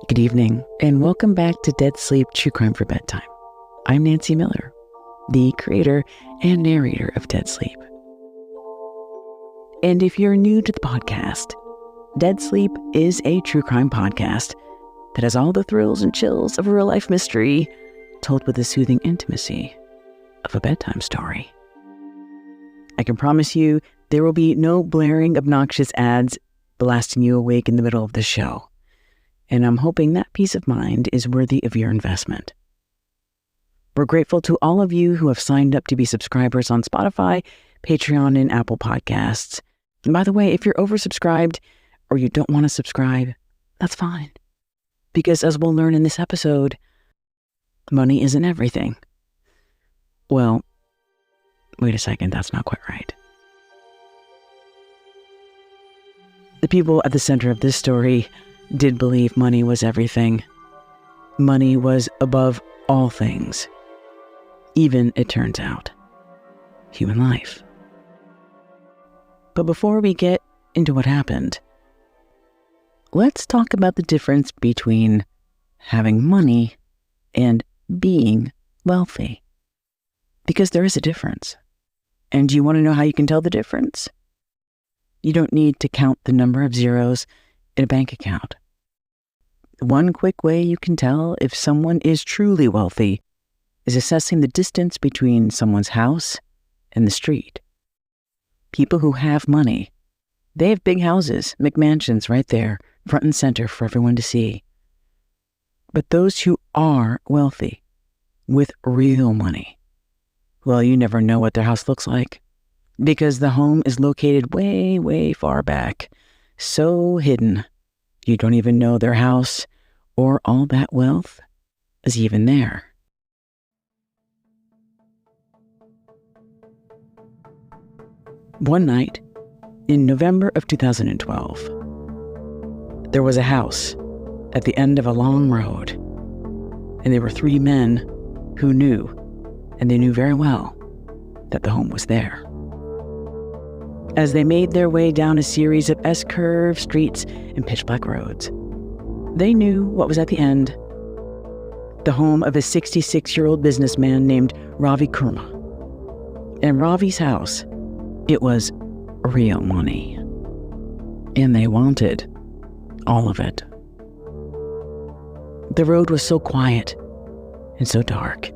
Good evening, and welcome back to Dead Sleep True Crime for Bedtime. I'm Nancy Miller, the creator and narrator of Dead Sleep. And if you're new to the podcast, Dead Sleep is a true crime podcast that has all the thrills and chills of a real-life mystery told with the soothing intimacy of a bedtime story. I can promise you there will be no blaring, obnoxious ads blasting you awake in the middle of the show. And I'm hoping that peace of mind is worthy of your investment. We're grateful to all of you who have signed up to be subscribers on Spotify, Patreon, and Apple Podcasts. And by the way, if you're oversubscribed or you don't want to subscribe, that's fine. Because as we'll learn in this episode, money isn't everything. Well, wait a second, that's not quite right. The people at the center of this story did believe money was everything. Money was above all things. Even, it turns out, human life. But before we get into what happened, let's talk about the difference between having money and being wealthy. Because there is a difference. And do you want to know how you can tell the difference? You don't need to count the number of zeros in a bank account. One quick way you can tell if someone is truly wealthy is assessing the distance between someone's house and the street. People who have money, they have big houses, McMansions right there, front and center for everyone to see. But those who are wealthy, with real money, well, you never know what their house looks like because the home is located way, way far back. So hidden, you don't even know their house or all that wealth is even there. One night, in November of 2012, there was a house at the end of a long road, and there were three men who knew, and they knew very well, that the home was there. As they made their way down a series of S-curve streets and pitch-black roads, they knew what was at the end: the home of a 66-year-old businessman named Ravi Kurma. And Ravi's house, it was real money. And they wanted all of it. The road was so quiet and so dark.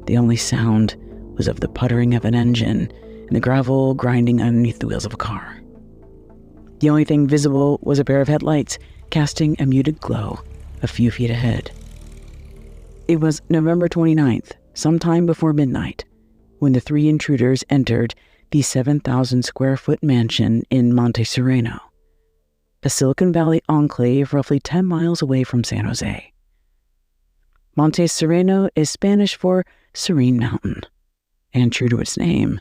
The only sound was of the puttering of an engine and the gravel grinding underneath the wheels of a car. The only thing visible was a pair of headlights casting a muted glow a few feet ahead. It was November 29th, sometime before midnight, when the three intruders entered the 7,000-square-foot mansion in Monte Sereno, a Silicon Valley enclave roughly 10 miles away from San Jose. Monte Sereno is Spanish for Serene Mountain, and true to its name,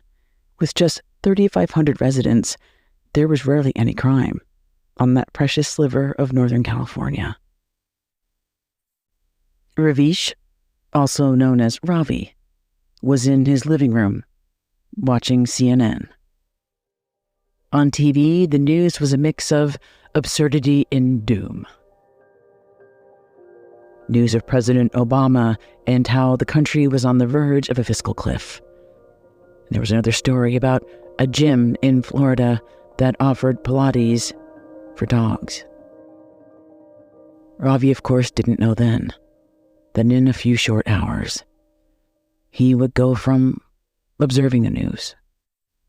with just 3,500 residents, there was rarely any crime on that precious sliver of Northern California. Ravish, also known as Ravi, was in his living room, watching CNN. On TV, the news was a mix of absurdity and doom. News of President Obama and how the country was on the verge of a fiscal cliff. There was another story about a gym in Florida that offered Pilates for dogs. Ravi, of course, didn't know then that in a few short hours, he would go from observing the news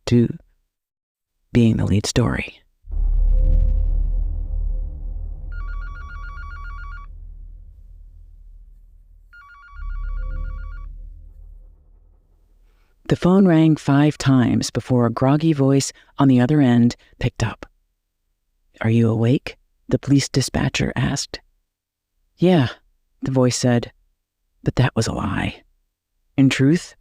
to being the lead story. The phone rang 5 times before a groggy voice on the other end picked up. "Are you awake?" the police dispatcher asked. "Yeah," the voice said, but that was a lie. In truth,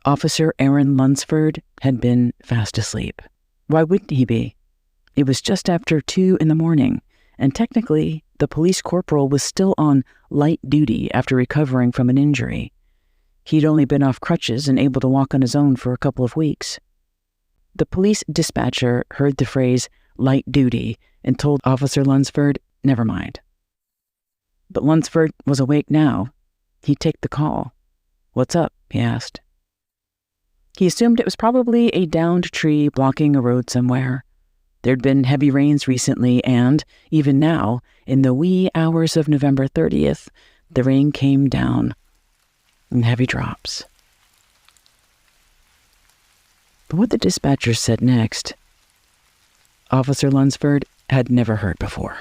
Officer Aaron Lunsford had been fast asleep. Why wouldn't he be? It was just after 2 a.m, and technically, the police corporal was still on light duty after recovering from an injury. He'd only been off crutches and able to walk on his own for a couple of weeks. The police dispatcher heard the phrase light duty and told Officer Lunsford, never mind. But Lunsford was awake now. He'd take the call. "What's up?" he asked. He assumed it was probably a downed tree blocking a road somewhere. There'd been heavy rains recently, and, even now, in the wee hours of November 30th, the rain came down in heavy drops. But what the dispatcher said next, Officer Lunsford had never heard before.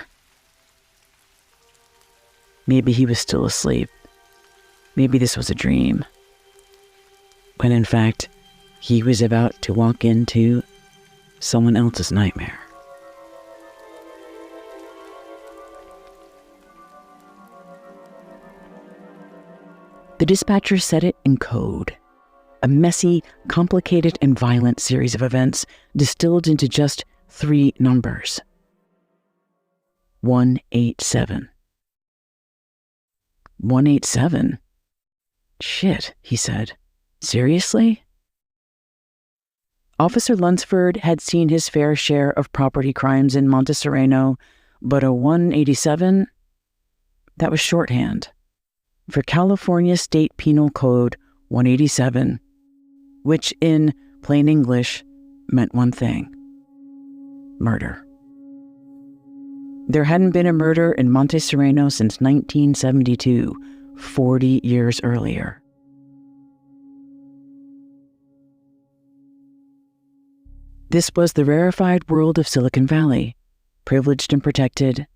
Maybe he was still asleep. Maybe this was a dream. When in fact, he was about to walk into someone else's nightmare. The dispatcher said it in code. A messy, complicated, and violent series of events distilled into just 3 numbers. 187. 187? Shit, he said. Seriously? Officer Lunsford had seen his fair share of property crimes in Monte Sereno, but a 187? That was shorthand for California State Penal Code 187, which in plain English meant one thing: murder. There hadn't been a murder in Monte Sereno since 1972, 40 years earlier. This was the rarefied world of Silicon Valley, privileged and protected,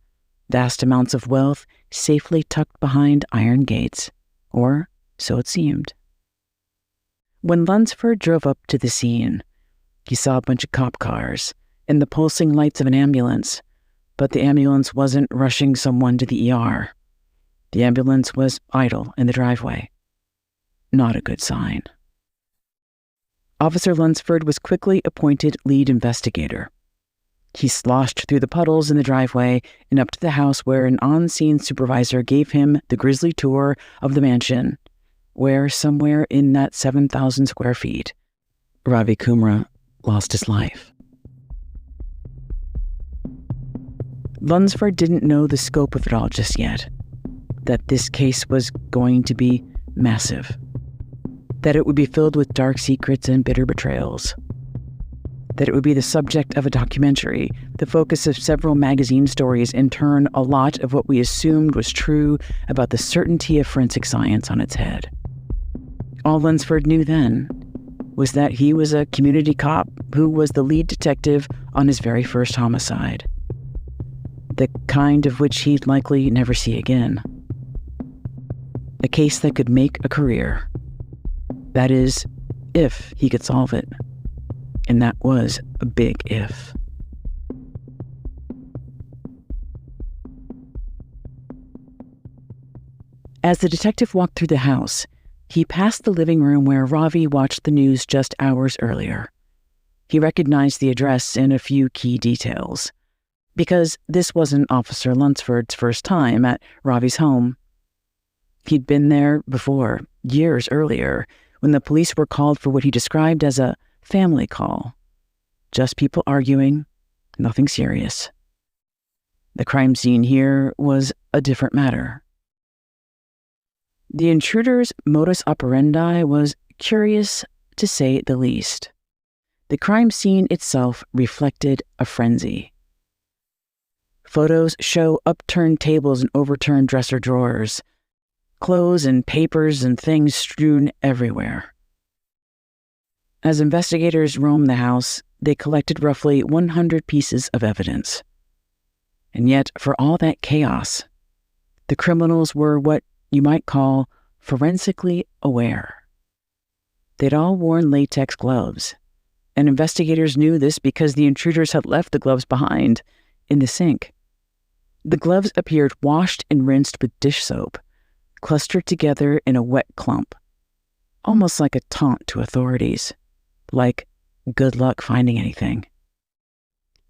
vast amounts of wealth safely tucked behind iron gates, or so it seemed. When Lunsford drove up to the scene, he saw a bunch of cop cars and the pulsing lights of an ambulance, but the ambulance wasn't rushing someone to the ER. The ambulance was idle in the driveway. Not a good sign. Officer Lunsford was quickly appointed lead investigator. He sloshed through the puddles in the driveway and up to the house where an on-scene supervisor gave him the grisly tour of the mansion, where somewhere in that 7,000 square feet, Ravi Kumra lost his life. Lunsford didn't know the scope of it all just yet, that this case was going to be massive, that it would be filled with dark secrets and bitter betrayals, that it would be the subject of a documentary, the focus of several magazine stories, and turn a lot of what we assumed was true about the certainty of forensic science on its head. All Lunsford knew then was that he was a community cop who was the lead detective on his very first homicide, the kind of which he'd likely never see again. A case that could make a career. That is, if he could solve it. And that was a big if. As the detective walked through the house, he passed the living room where Ravi watched the news just hours earlier. He recognized the address and a few key details, because this wasn't Officer Lunsford's first time at Ravi's home. He'd been there before, years earlier, when the police were called for what he described as a family call. Just people arguing, nothing serious. The crime scene here was a different matter. The intruder's modus operandi was curious, to say the least. The crime scene itself reflected a frenzy. Photos show upturned tables and overturned dresser drawers, clothes and papers and things strewn everywhere. As investigators roamed the house, they collected roughly 100 pieces of evidence. And yet, for all that chaos, the criminals were what you might call forensically aware. They'd all worn latex gloves, and investigators knew this because the intruders had left the gloves behind in the sink. The gloves appeared washed and rinsed with dish soap, clustered together in a wet clump, almost like a taunt to authorities, like, good luck finding anything.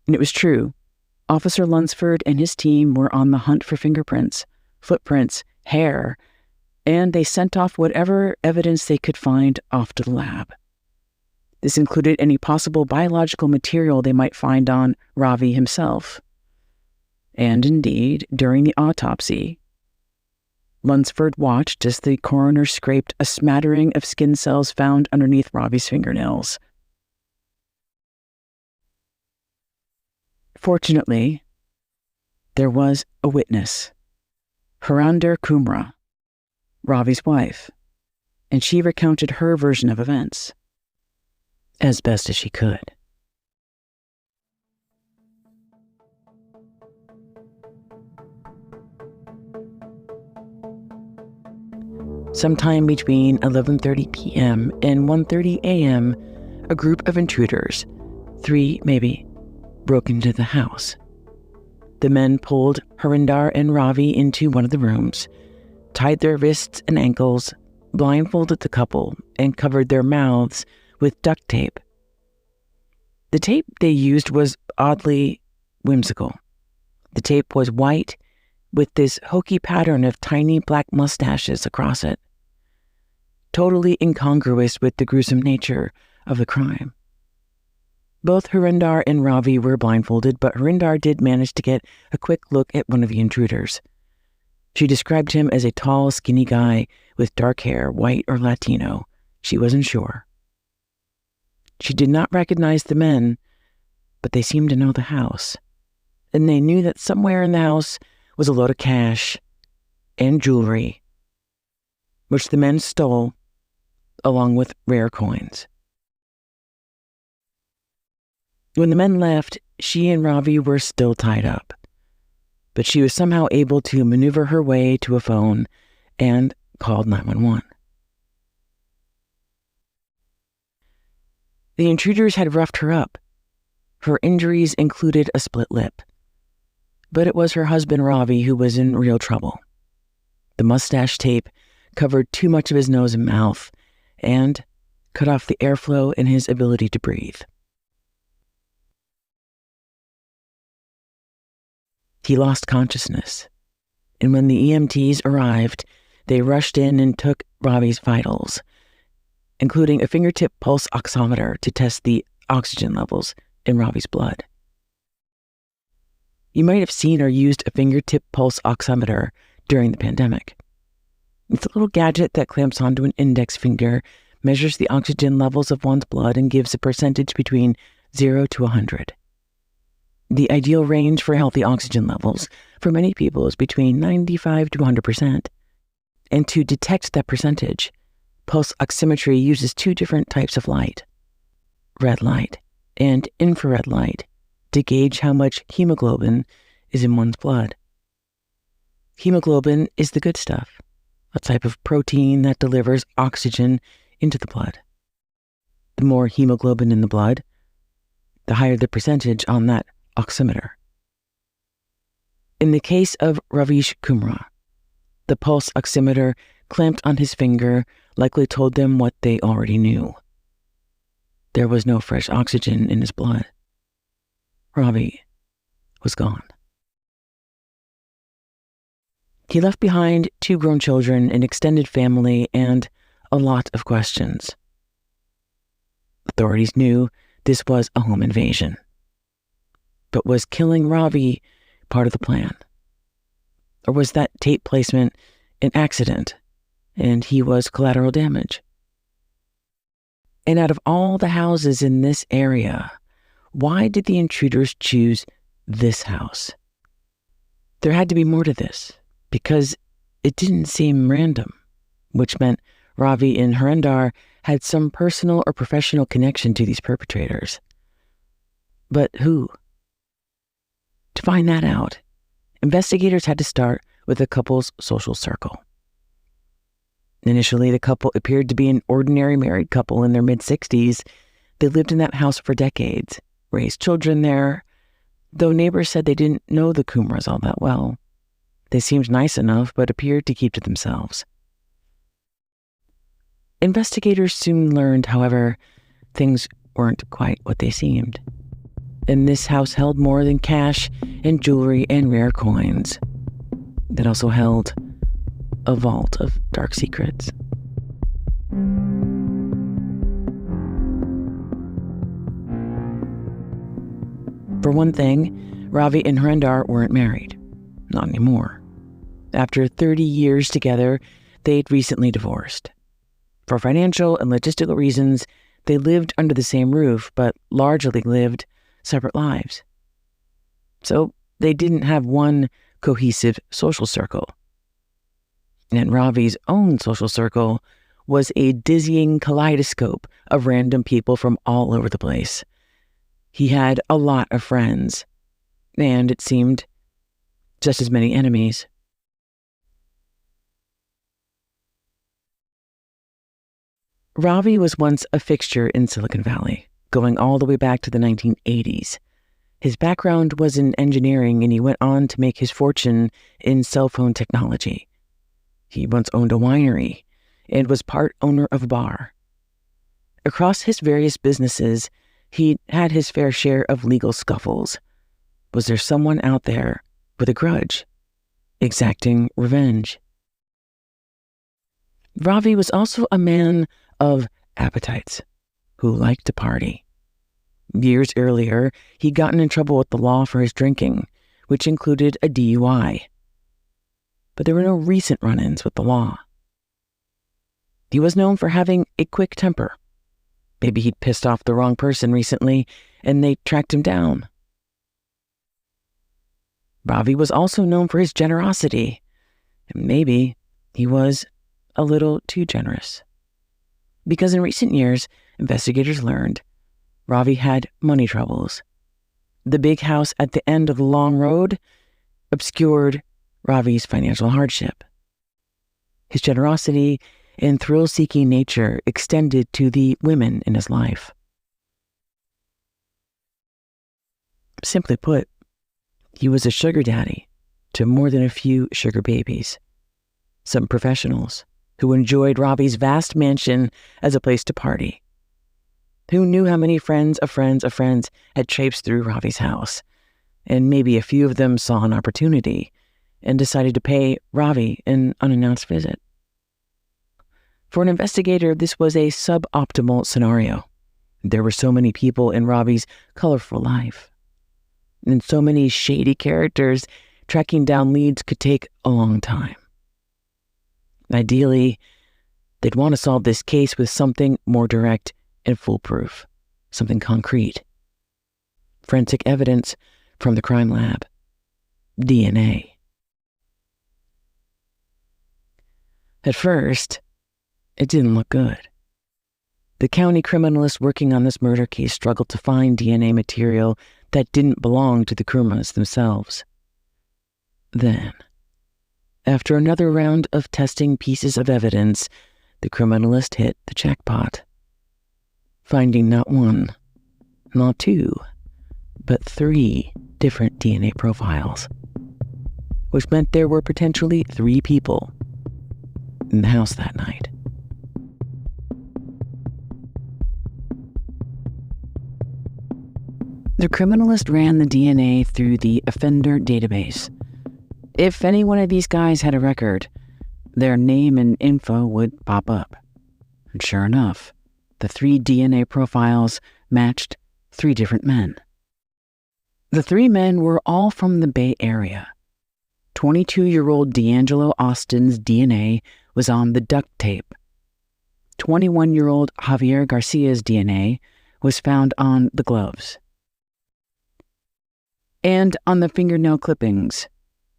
And it was true. Officer Lunsford and his team were on the hunt for fingerprints, footprints, hair, and they sent off whatever evidence they could find off to the lab. This included any possible biological material they might find on Ravi himself. And indeed, during the autopsy, Lunsford watched as the coroner scraped a smattering of skin cells found underneath Ravi's fingernails. Fortunately, there was a witness, Harinder Kumra, Ravi's wife, and she recounted her version of events as best as she could. Sometime between 11:30 p.m. and 1:30 a.m., a group of intruders, 3 maybe, broke into the house. The men pulled Harinder and Ravi into one of the rooms, tied their wrists and ankles, blindfolded the couple, and covered their mouths with duct tape. The tape they used was oddly whimsical. The tape was white with this hokey pattern of tiny black mustaches across it, totally incongruous with the gruesome nature of the crime. Both Harinder and Ravi were blindfolded, but Harinder did manage to get a quick look at one of the intruders. She described him as a tall, skinny guy with dark hair, white or Latino. She wasn't sure. She did not recognize the men, but they seemed to know the house, and they knew that somewhere in the house was a load of cash and jewelry, which the men stole, along with rare coins. When the men left, she and Ravi were still tied up, but she was somehow able to maneuver her way to a phone and called 911. The intruders had roughed her up. Her injuries included a split lip, but it was her husband Ravi who was in real trouble. The mustache tape covered too much of his nose and mouth and cut off the airflow and his ability to breathe. He lost consciousness, and when the EMTs arrived, they rushed in and took Ravi's vitals, including a fingertip pulse oximeter to test the oxygen levels in Ravi's blood. You might have seen or used a fingertip pulse oximeter during the pandemic. It's a little gadget that clamps onto an index finger, measures the oxygen levels of one's blood, and gives a percentage between 0 to 100. The ideal range for healthy oxygen levels for many people is between 95 to 100%. And to detect that percentage, pulse oximetry uses 2 different types of light, red light and infrared light, to gauge how much hemoglobin is in one's blood. Hemoglobin is the good stuff, a type of protein that delivers oxygen into the blood. The more hemoglobin in the blood, the higher the percentage on that oximeter. In the case of Ravish Kumra, the pulse oximeter clamped on his finger likely told them what they already knew. There was no fresh oxygen in his blood. Ravi was gone. He left behind 2 grown children, an extended family, and a lot of questions. Authorities knew this was a home invasion. But was killing Ravi part of the plan? Or was that tape placement an accident and he was collateral damage? And out of all the houses in this area, why did the intruders choose this house? There had to be more to this, because it didn't seem random, which meant Ravi and Harinder had some personal or professional connection to these perpetrators. But who? To find that out, investigators had to start with the couple's social circle. Initially, the couple appeared to be an ordinary married couple in their mid-60s. They lived in that house for decades, raised children there, though neighbors said they didn't know the Kumras all that well. They seemed nice enough, but appeared to keep to themselves. Investigators soon learned, however, things weren't quite what they seemed. And this house held more than cash and jewelry and rare coins. It also held a vault of dark secrets. For one thing, Ravi and Harinder weren't married. Not anymore. After 30 years together, they'd recently divorced. For financial and logistical reasons, they lived under the same roof, but largely lived separate lives. So they didn't have one cohesive social circle. And Ravi's own social circle was a dizzying kaleidoscope of random people from all over the place. He had a lot of friends, and it seemed just as many enemies. Ravi was once a fixture in Silicon Valley, going all the way back to the 1980s. His background was in engineering, and he went on to make his fortune in cell phone technology. He once owned a winery and was part owner of a bar. Across his various businesses, he had his fair share of legal scuffles. Was there someone out there with a grudge, exacting revenge? Ravi was also a man of appetites who liked to party. Years earlier, he'd gotten in trouble with the law for his drinking, which included a DUI. But there were no recent run-ins with the law. He was known for having a quick temper. Maybe he'd pissed off the wrong person recently, and they tracked him down. Ravi was also known for his generosity, and maybe he was a little too generous. Because in recent years, investigators learned Ravi had money troubles. The big house at the end of the long road obscured Ravi's financial hardship. His generosity and thrill-seeking nature extended to the women in his life. Simply put, he was a sugar daddy to more than a few sugar babies. Some professionals who enjoyed Ravi's vast mansion as a place to party. Who knew how many friends of friends of friends had traipsed through Ravi's house, and maybe a few of them saw an opportunity and decided to pay Ravi an unannounced visit. For an investigator, this was a suboptimal scenario. There were so many people in Ravi's colorful life, and so many shady characters. Tracking down leads could take a long time. Ideally, they'd want to solve this case with something more direct and foolproof, something concrete. Forensic evidence from the crime lab. DNA. At first, it didn't look good. The county criminalists working on this murder case struggled to find DNA material that didn't belong to the Kurmas themselves. Then, after another round of testing pieces of evidence, the criminalist hit the jackpot, finding not one, not two, but 3 different DNA profiles, which meant there were potentially 3 people in the house that night. The criminalist ran the DNA through the offender database. If any one of these guys had a record, their name and info would pop up. And sure enough, the 3 DNA profiles matched 3 different men. The 3 men were all from the Bay Area. 22-year-old D'Angelo Austin's DNA was on the duct tape. 21-year-old Javier Garcia's DNA was found on the gloves. And on the fingernail clippings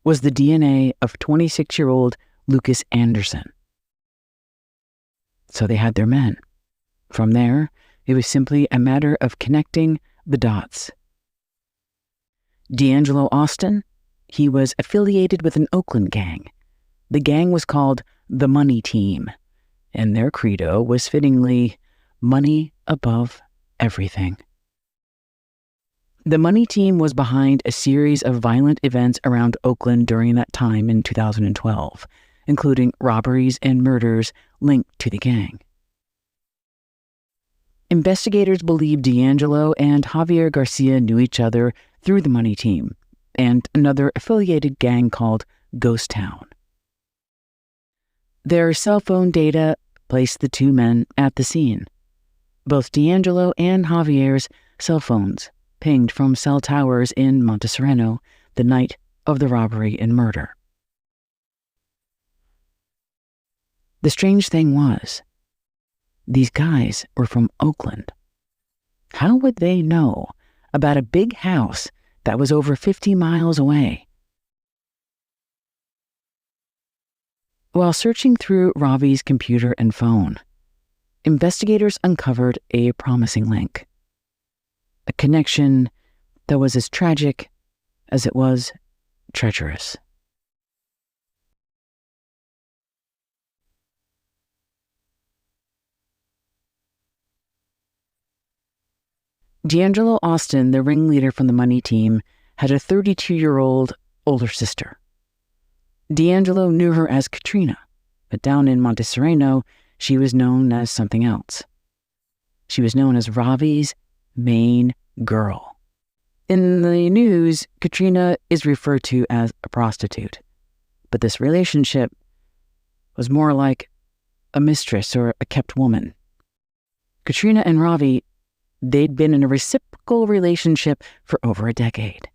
was the DNA of 26-year-old Lucas Anderson. So they had their men. From there, it was simply a matter of connecting the dots. D'Angelo Austin, he was affiliated with an Oakland gang. The gang was called the Money Team, and their credo was fittingly, money above everything. The Money Team was behind a series of violent events around Oakland during that time in 2012, including robberies and murders linked to the gang. Investigators believe D'Angelo and Javier Garcia knew each other through the Money Team and another affiliated gang called Ghost Town. Their cell phone data placed the 2 men at the scene. Both D'Angelo and Javier's cell phones pinged from cell towers in Monte Sereno the night of the robbery and murder. The strange thing was, these guys were from Oakland. How would they know about a big house that was over 50 miles away? While searching through Ravi's computer and phone, investigators uncovered a promising link. A connection that was as tragic as it was treacherous. D'Angelo Austin, the ringleader from the money team, had a 32-year-old older sister. D'Angelo knew her as Katrina, but down in Monte Sereno, she was known as something else. She was known as Ravi's main girl. In the news, Katrina is referred to as a prostitute, but this relationship was more like a mistress or a kept woman. Katrina and Ravi, they'd been in a reciprocal relationship for over a decade.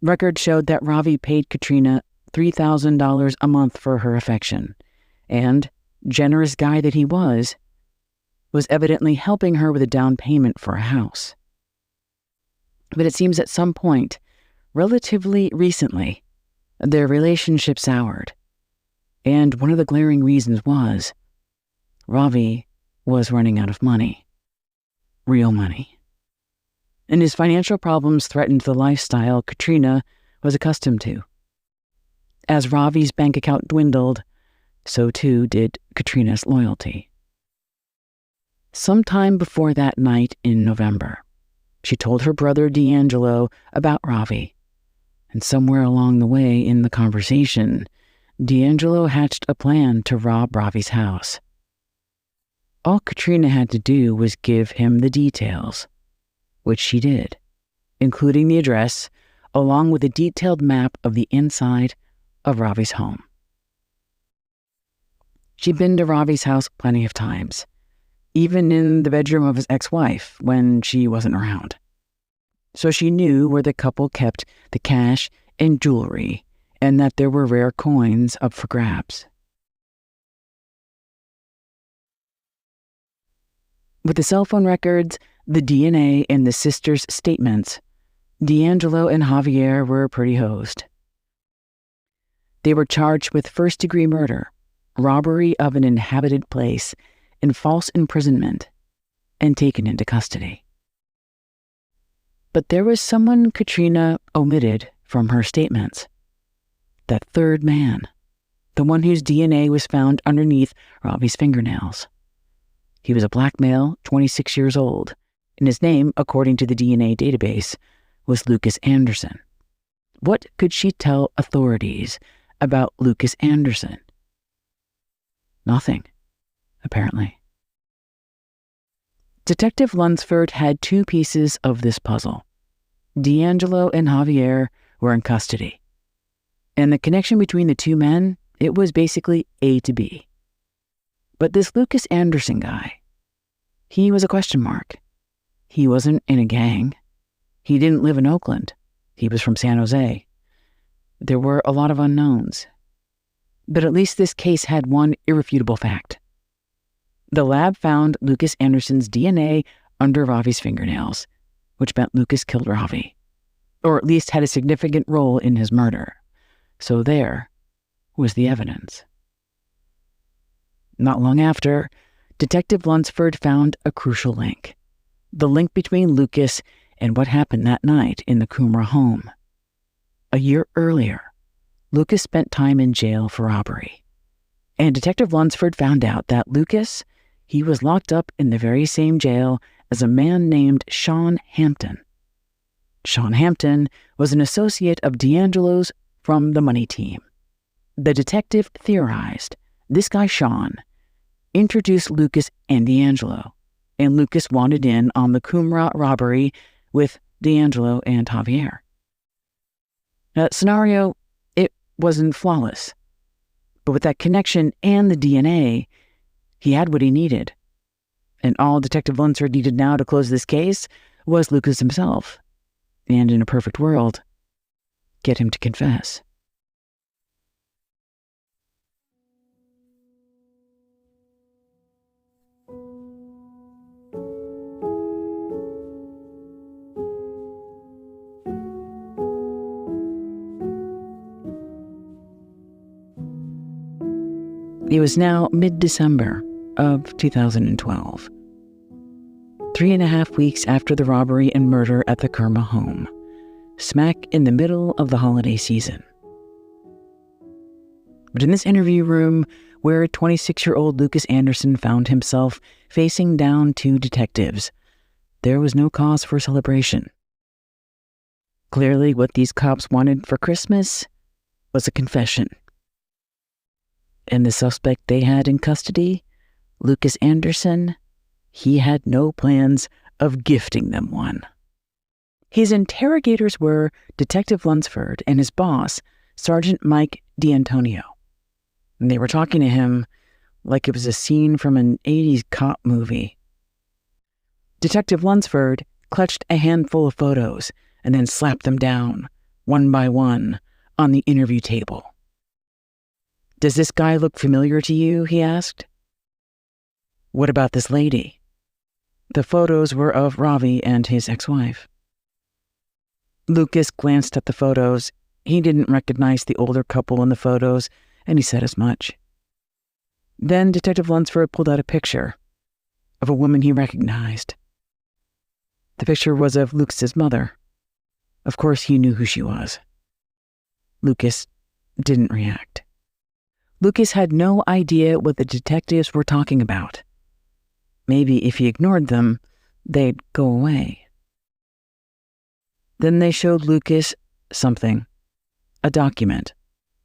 Records showed that Ravi paid Katrina $3,000 a month for her affection, and, generous guy that he was evidently helping her with a down payment for a house. But it seems at some point, relatively recently, their relationship soured, and one of the glaring reasons was Ravi was running out of money. Real money. And his financial problems threatened the lifestyle Katrina was accustomed to. As Ravi's bank account dwindled, so too did Katrina's loyalty. Sometime before that night in November, she told her brother D'Angelo about Ravi, and somewhere along the way in the conversation, D'Angelo hatched a plan to rob Ravi's house. All Katrina had to do was give him the details, which she did, including the address, along with a detailed map of the inside of Ravi's home. She'd been to Ravi's house plenty of times, even in the bedroom of his ex-wife when she wasn't around. So she knew where the couple kept the cash and jewelry, and that there were rare coins up for grabs. With the cell phone records, the DNA, and the sisters' statements, D'Angelo and Javier were pretty hosed. They were charged with first-degree murder, robbery of an inhabited place, and false imprisonment, and taken into custody. But there was someone Katrina omitted from her statements. That third man, the one whose DNA was found underneath Ravi's fingernails. He was a black male, 26 years old, and his name, according to the DNA database, was Lucas Anderson. What could she tell authorities about Lucas Anderson? Nothing, apparently. Detective Lunsford had two pieces of this puzzle. D'Angelo and Javier were in custody. And the connection between the two men, it was basically A to B. But this Lucas Anderson guy, he was a question mark. He wasn't in a gang. He didn't live in Oakland. He was from San Jose. There were a lot of unknowns. But at least this case had one irrefutable fact. The lab found Lucas Anderson's DNA under Ravi's fingernails, which meant Lucas killed Ravi, or at least had a significant role in his murder. So there was the evidence. Not long after, Detective Lunsford found a crucial link. The link between Lucas and what happened that night in the Qumran home. A year earlier, Lucas spent time in jail for robbery. And Detective Lunsford found out that Lucas, he was locked up in the very same jail as a man named Sean Hampton. Sean Hampton was an associate of D'Angelo's from the money team. The detective theorized this guy Sean introduced Lucas and D'Angelo, and Lucas wanted in on the Qumran robbery with D'Angelo and Javier. That scenario, it wasn't flawless, but with that connection and the DNA, he had what he needed. And all Detective Lunsford needed now to close this case was Lucas himself, and in a perfect world, get him to confess. It was now mid-December of 2012. 3.5 weeks after the robbery and murder at the Kerma home, smack in the middle of the holiday season. But in this interview room, where 26-year-old Lucas Anderson found himself facing down 2 detectives, there was no cause for celebration. Clearly, what these cops wanted for Christmas was a confession. And the suspect they had in custody, Lucas Anderson, he had no plans of gifting them one. His interrogators were Detective Lunsford and his boss, Sergeant Mike D'Antonio. And they were talking to him like it was a scene from an 80s cop movie. Detective Lunsford clutched a handful of photos and then slapped them down, one by one, on the interview table. "Does this guy look familiar to you?" he asked. "What about this lady?" The photos were of Ravi and his ex-wife. Lucas glanced at the photos. He didn't recognize the older couple in the photos, and he said as much. Then Detective Lunsford pulled out a picture of a woman he recognized. The picture was of Lucas's mother. Of course, he knew who she was. Lucas didn't react. Lucas had no idea what the detectives were talking about. Maybe if he ignored them, they'd go away. Then they showed Lucas something, a document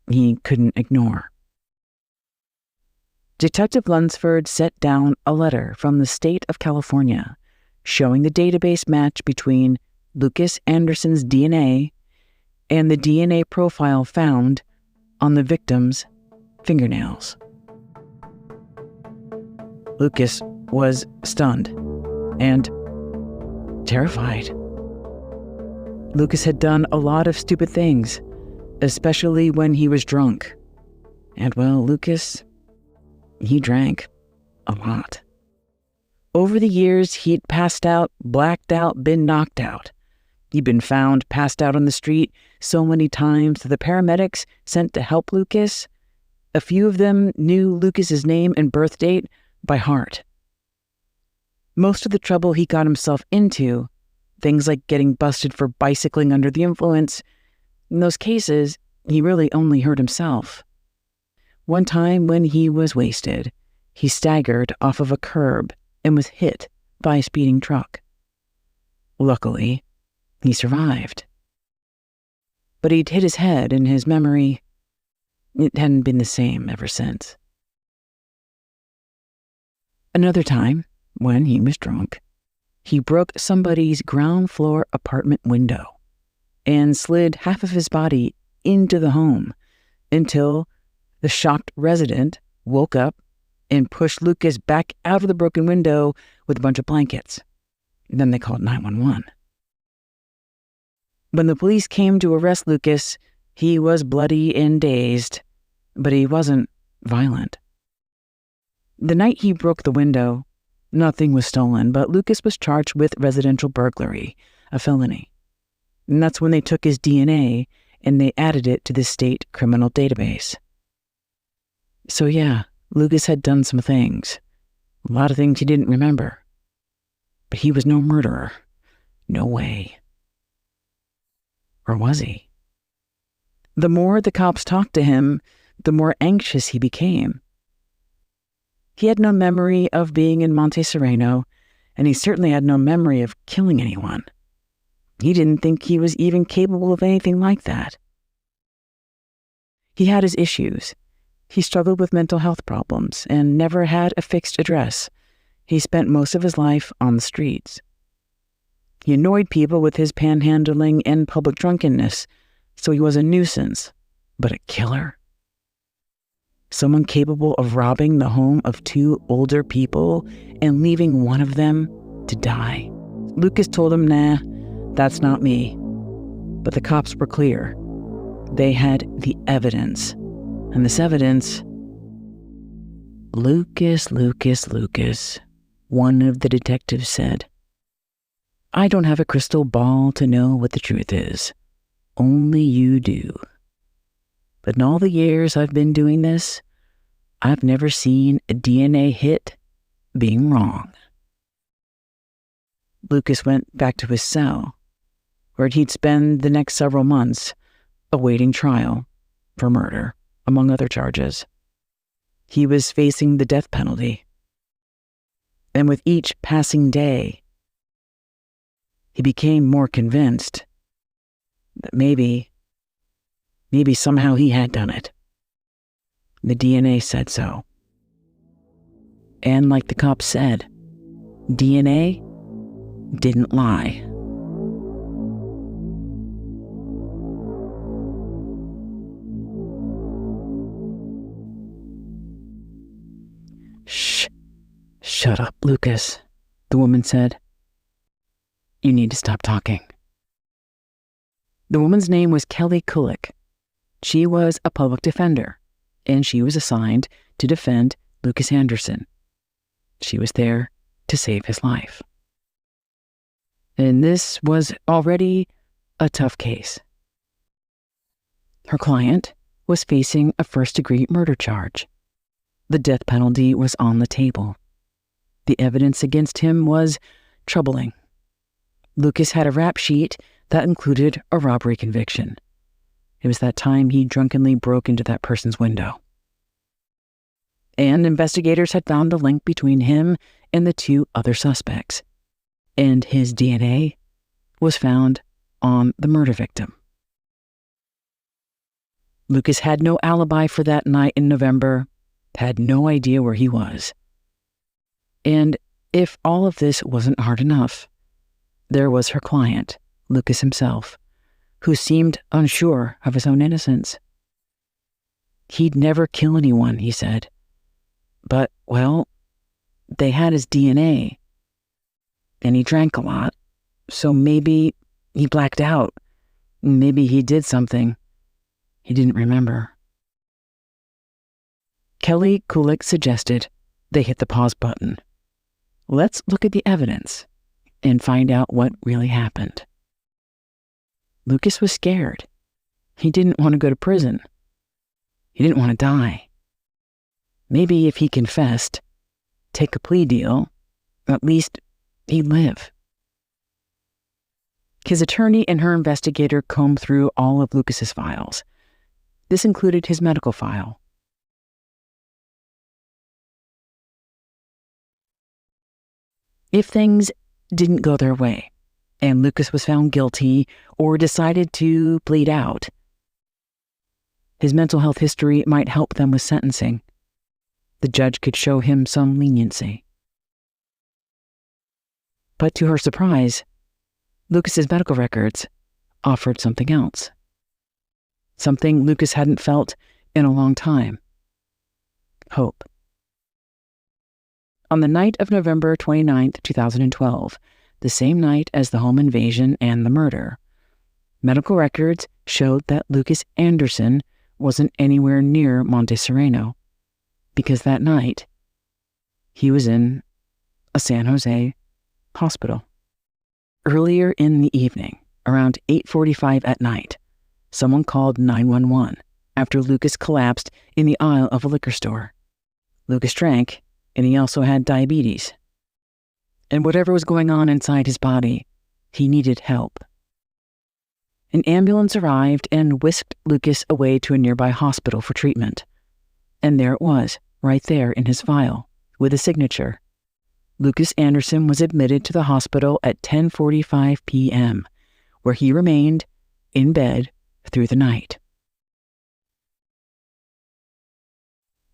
he couldn't ignore. Detective Lunsford set down a letter from the state of California showing the database match between Lucas Anderson's DNA and the DNA profile found on the victim's fingernails. Lucas was stunned and terrified. Lucas had done a lot of stupid things, especially when he was drunk. And well, Lucas, he drank a lot. Over the years, he'd passed out, blacked out, been knocked out. He'd been found passed out on the street so many times that the paramedics sent to help Lucas, a few of them knew Lucas's name and birth date by heart. Most of the trouble he got himself into, things like getting busted for bicycling under the influence, in those cases, he really only hurt himself. One time when he was wasted, he staggered off of a curb and was hit by a speeding truck. Luckily, he survived. But he'd hit his head, and his memory, it hadn't been the same ever since. Another time, when he was drunk, he broke somebody's ground floor apartment window and slid half of his body into the home until the shocked resident woke up and pushed Lucas back out of the broken window with a bunch of blankets. Then they called 911. When the police came to arrest Lucas, he was bloody and dazed, but he wasn't violent. The night he broke the window, nothing was stolen, but Lucas was charged with residential burglary, a felony. And that's when they took his DNA and they added it to the state criminal database. So yeah, Lucas had done some things. A lot of things he didn't remember. But he was no murderer. No way. Or was he? The more the cops talked to him, the more anxious he became. He had no memory of being in Monte Sereno, and he certainly had no memory of killing anyone. He didn't think he was even capable of anything like that. He had his issues. He struggled with mental health problems and never had a fixed address. He spent most of his life on the streets. He annoyed people with his panhandling and public drunkenness, so he was a nuisance. But a killer? Someone capable of robbing the home of 2 older people and leaving one of them to die? Lucas told him, nah, that's not me. But the cops were clear. They had the evidence. And this evidence... Lucas, one of the detectives said. I don't have a crystal ball to know what the truth is. Only you do. But in all the years I've been doing this, I've never seen a DNA hit being wrong. Lucas went back to his cell, where he'd spend the next several months awaiting trial for murder, among other charges. He was facing the death penalty. And with each passing day, he became more convinced that maybe somehow he had done it. The DNA said so. And like the cops said, DNA didn't lie. Shut up, Lucas, the woman said. You need to stop talking. The woman's name was Kelly Kulik. She was a public defender, and she was assigned to defend Lucas Anderson. She was there to save his life. And this was already a tough case. Her client was facing a first-degree murder charge. The death penalty was on the table. The evidence against him was troubling. Lucas had a rap sheet that included a robbery conviction. It was that time he drunkenly broke into that person's window. And investigators had found a link between him and the two other suspects. And his DNA was found on the murder victim. Lucas had no alibi for that night in November, had no idea where he was. And if all of this wasn't hard enough, there was her client, Lucas himself, who seemed unsure of his own innocence. He'd never kill anyone, he said. But, well, they had his DNA. And he drank a lot, so maybe he blacked out. Maybe he did something he didn't remember. Kelly Kulik suggested they hit the pause button. Let's look at the evidence and find out what really happened. Lucas was scared. He didn't want to go to prison. He didn't want to die. Maybe if he confessed, take a plea deal, at least he'd live. His attorney and her investigator combed through all of Lucas's files. This included his medical file. If things didn't go their way, and Lucas was found guilty or decided to plead out, his mental health history might help them with sentencing. The judge could show him some leniency. But to her surprise, Lucas's medical records offered something else. Something Lucas hadn't felt in a long time. Hope. On the night of November 29th, 2012, the same night as the home invasion and the murder, medical records showed that Lucas Anderson wasn't anywhere near Monte Sereno, because that night, he was in a San Jose hospital. Earlier in the evening, around 8:45 at night, someone called 911 after Lucas collapsed in the aisle of a liquor store. Lucas drank, and he also had diabetes. And whatever was going on inside his body, he needed help. An ambulance arrived and whisked Lucas away to a nearby hospital for treatment. And there it was, right there in his file, with a signature. Lucas Anderson was admitted to the hospital at 10:45 p.m., where he remained in bed through the night.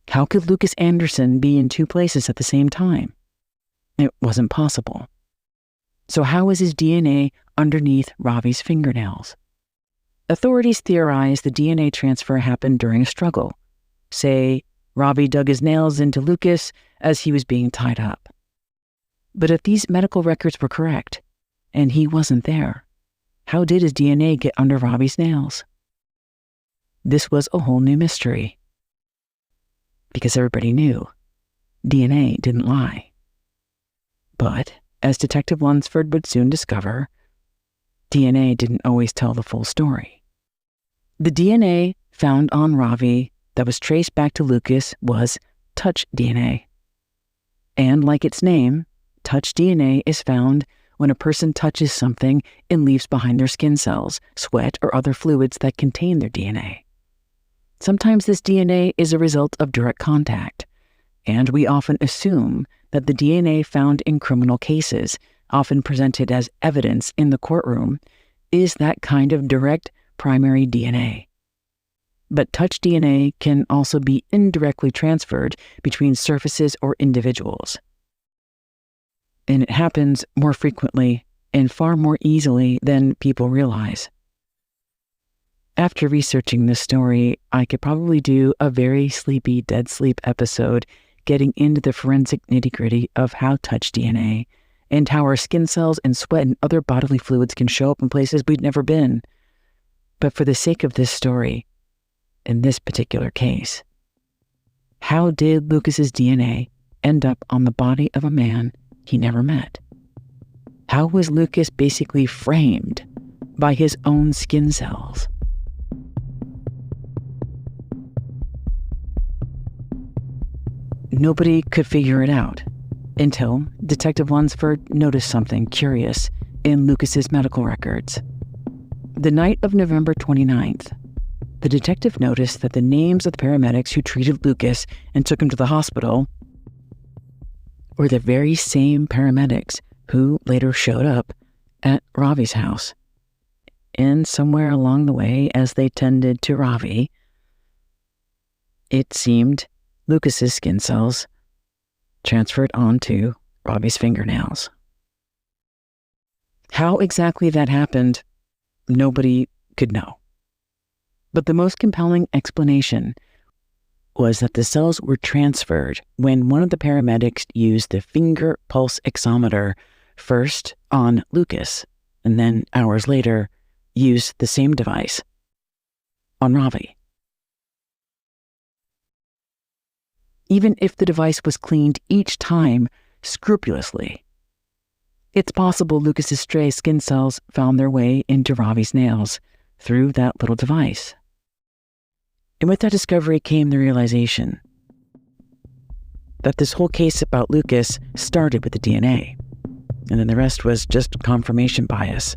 How could Lucas Anderson be in two places at the same time? It wasn't possible. So how was his DNA underneath Ravi's fingernails? Authorities theorize the DNA transfer happened during a struggle. Say, Ravi dug his nails into Lucas as he was being tied up. But if these medical records were correct, and he wasn't there, how did his DNA get under Ravi's nails? This was a whole new mystery. Because everybody knew DNA didn't lie. But, as Detective Lunsford would soon discover, DNA didn't always tell the full story. The DNA found on Ravi that was traced back to Lucas was touch DNA. And like its name, touch DNA is found when a person touches something and leaves behind their skin cells, sweat, or other fluids that contain their DNA. Sometimes this DNA is a result of direct contact, and we often assume that the DNA found in criminal cases, often presented as evidence in the courtroom, is that kind of direct primary DNA. But touch DNA can also be indirectly transferred between surfaces or individuals. And it happens more frequently and far more easily than people realize. After researching this story, I could probably do a very sleepy Dead Sleep episode getting into the forensic nitty-gritty of how touch DNA and how our skin cells and sweat and other bodily fluids can show up in places we'd never been. But for the sake of this story, in this particular case, how did Lucas's DNA end up on the body of a man he never met? How was Lucas basically framed by his own skin cells? Nobody could figure it out until Detective Lunsford noticed something curious in Lucas's medical records. The night of November 29th, the detective noticed that the names of the paramedics who treated Lucas and took him to the hospital were the very same paramedics who later showed up at Ravi's house. And somewhere along the way, as they tended to Ravi, it seemed Lucas's skin cells transferred onto Ravi's fingernails. How exactly that happened, nobody could know. But the most compelling explanation was that the cells were transferred when one of the paramedics used the finger pulse oximeter first on Lucas, and then hours later used the same device on Ravi. Even if the device was cleaned each time scrupulously, it's possible Lucas's stray skin cells found their way into Ravi's nails through that little device. And with that discovery came the realization that this whole case about Lucas started with the DNA, and then the rest was just confirmation bias,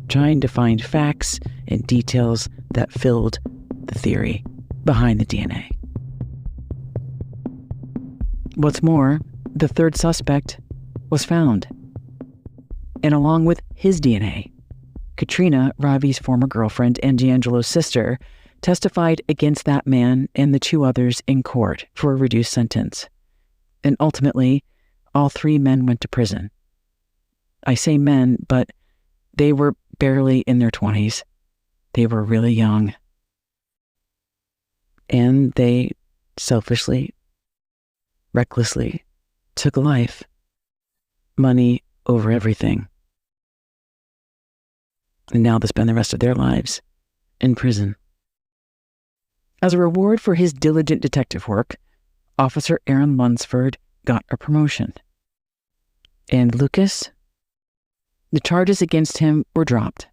trying to find facts and details that filled the theory behind the DNA. What's more, the third suspect was found. And along with his DNA, Katrina, Ravi's former girlfriend and D'Angelo's sister, testified against that man and the two others in court for a reduced sentence. And ultimately, all three men went to prison. I say men, but they were barely in their 20s. They were really young. And they selfishly, recklessly took a life. Money over everything. And now they spend the rest of their lives in prison. As a reward for his diligent detective work, Officer Aaron Lunsford got a promotion. And Lucas? The charges against him were dropped.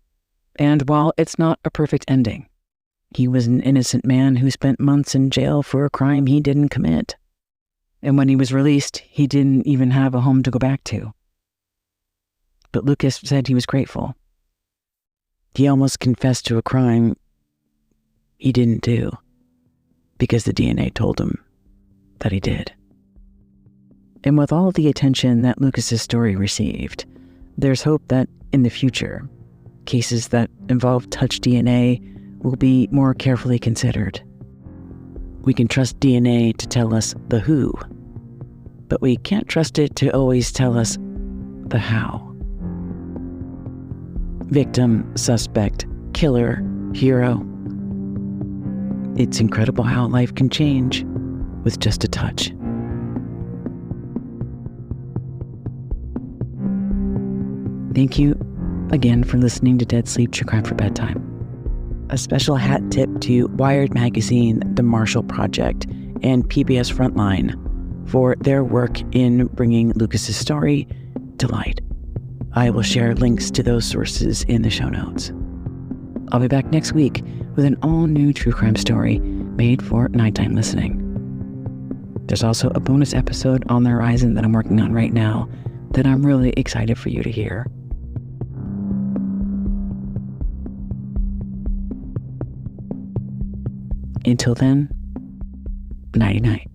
And while it's not a perfect ending, he was an innocent man who spent months in jail for a crime he didn't commit. And when he was released, he didn't even have a home to go back to. But Lucas said he was grateful. He almost confessed to a crime he didn't do, because the DNA told him that he did. And with all the attention that Lucas's story received, there's hope that in the future, cases that involve touch DNA will be more carefully considered. We can trust DNA to tell us the who, but we can't trust it to always tell us the how. Victim, suspect, killer, hero. It's incredible how life can change with just a touch. Thank you again for listening to Dead Sleep True Crime for Bedtime. A special hat tip to Wired Magazine, The Marshall Project, and PBS Frontline for their work in bringing Lucas's story to light. I will share links to those sources in the show notes. I'll be back next week with an all-new true crime story made for nighttime listening. There's also a bonus episode on the horizon that I'm working on right now that I'm really excited for you to hear. Until then, nighty-night.